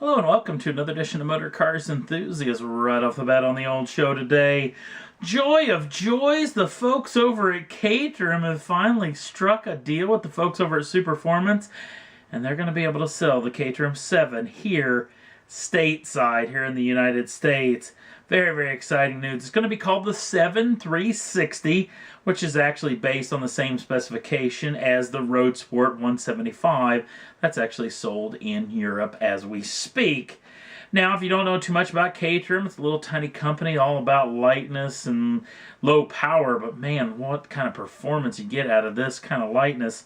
Hello and welcome to another edition of Motor Cars Enthusiasts. Right off the bat on the old show today, joy of joys, the folks over at Caterham have finally struck a deal with the folks over at Superformance, and they're going to be able to sell the Caterham 7 here stateside, here in the United States. Very, very exciting news. It's going to be called the 7360, which is actually based on the same specification as the Road Sport 175. That's actually sold in Europe as we speak. Now, if you don't know too much about Caterham, it's a little tiny company all about lightness and low power, but man, what kind of performance you get out of this kind of lightness,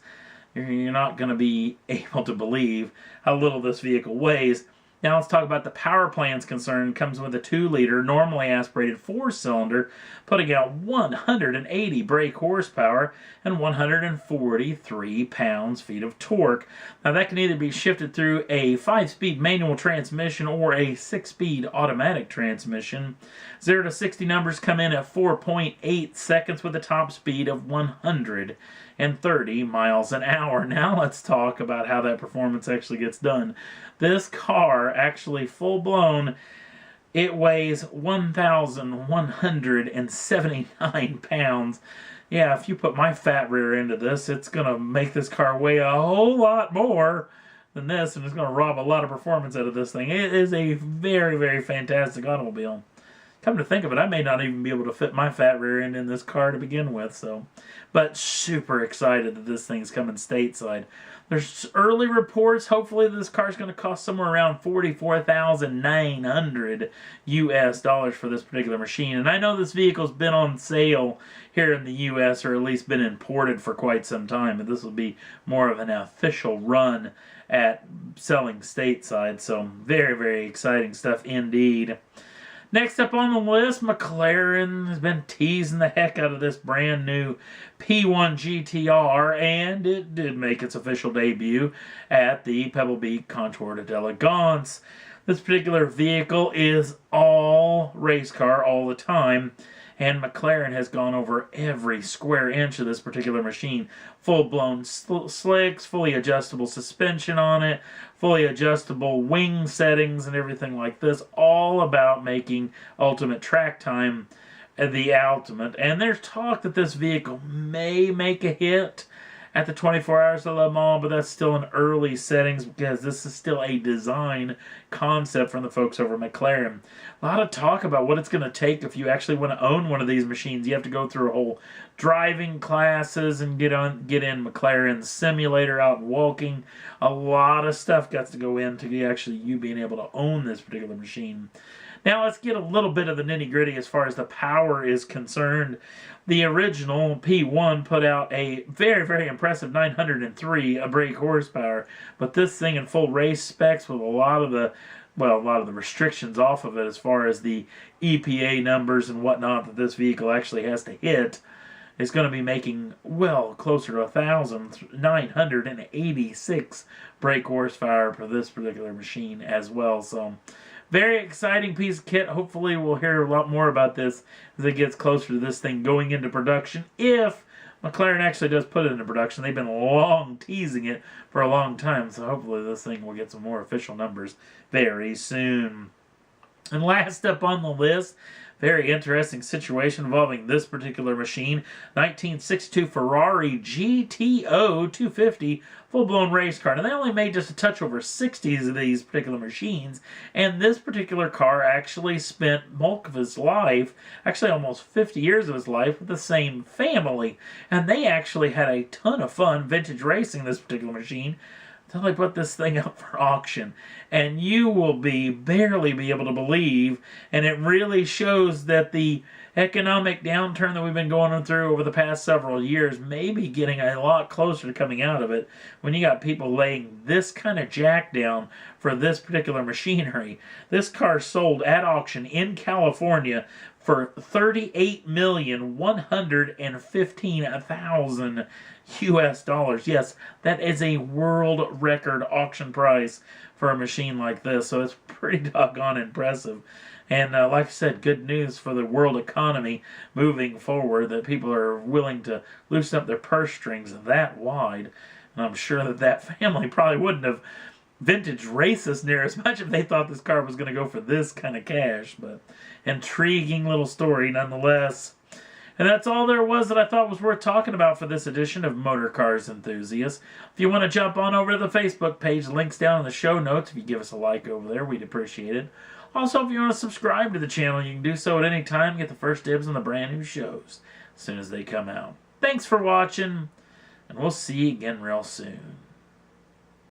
you're not going to be able to believe how little this vehicle weighs. Now let's talk about the power plant's concern. It comes with a 2-liter, normally aspirated 4-cylinder, putting out 180 brake horsepower and 143 pounds-feet of torque. Now that can either be shifted through a 5-speed manual transmission or a 6-speed automatic transmission. 0 to 60 numbers come in at 4.8 seconds with a top speed of 130 miles an hour. Now let's talk about how that performance actually gets done. This car, actually full-blown, it weighs 1,179 pounds. Yeah, if you put my fat rear into this, it's going to make this car weigh a whole lot more than this, and it's going to rob a lot of performance out of this thing. It is a very, very fantastic automobile. Come to think of it, I may not even be able to fit my fat rear end in this car to begin with, but super excited that this thing's coming stateside. There's early reports, hopefully this car's going to cost somewhere around $44,900 US for this particular machine. And I know this vehicle's been on sale here in the US, or at least been imported for quite some time, but this will be more of an official run at selling stateside. So very, very exciting stuff indeed. Next up on the list, McLaren has been teasing the heck out of this brand new P1 GTR, and it did make its official debut at the Pebble Beach Contour d'Elegance. This particular vehicle is all race car all the time, and McLaren has gone over every square inch of this particular machine. Full-blown slicks, fully adjustable suspension on it, fully adjustable wing settings and everything like this. All about making ultimate track time the ultimate. And there's talk that this vehicle may make a hit at the 24 Hours of Le Mans, but that's still in early settings because this is still a design concept from the folks over at McLaren. A lot of talk about what it's going to take if you actually want to own one of these machines. You have to go through a whole driving classes and get in McLaren's simulator out walking. A lot of stuff got to go into you being able to own this particular machine. Now let's get a little bit of the nitty-gritty as far as the power is concerned. The original P1 put out a very, very impressive 903 brake horsepower, but this thing in full race specs with a lot of the restrictions off of it as far as the EPA numbers and whatnot that this vehicle actually has to hit, is going to be making well closer to 1,986 brake horsepower for this particular machine as well. So very exciting piece of kit. Hopefully we'll hear a lot more about this as it gets closer to this thing going into production. If McLaren actually does put it into production, they've been long teasing it for a long time, so hopefully this thing will get some more official numbers very soon. And last up on the list, very interesting situation involving this particular machine. 1962 Ferrari GTO 250 full-blown race car. Now they only made just a touch over 60 of these particular machines, and this particular car actually spent bulk of his life, actually almost 50 years of his life, with the same family. And they actually had a ton of fun vintage racing this particular machine. They put this thing up for auction, and you will barely be able to believe, and it really shows that the economic downturn that we've been going through over the past several years may be getting a lot closer to coming out of it when you got people laying this kind of jack down for this particular machinery. This car sold at auction in California for $38,115,000 US. Yes, that is a world record auction price for a machine like this, so it's pretty doggone impressive. And like I said, good news for the world economy moving forward, that people are willing to loosen up their purse strings that wide. And I'm sure that family probably wouldn't have vintage racists near as much if they thought this car was going to go for this kind of cash. But intriguing little story nonetheless. And that's all there was that I thought was worth talking about for this edition of Motor Cars Enthusiasts. If you want to jump on over to the Facebook page, links down in the show notes. If you give us a like over there, we'd appreciate it. Also, if you want to subscribe to the channel, you can do so at any time. Get the first dibs on the brand new shows as soon as they come out. Thanks for watching, and we'll see you again real soon.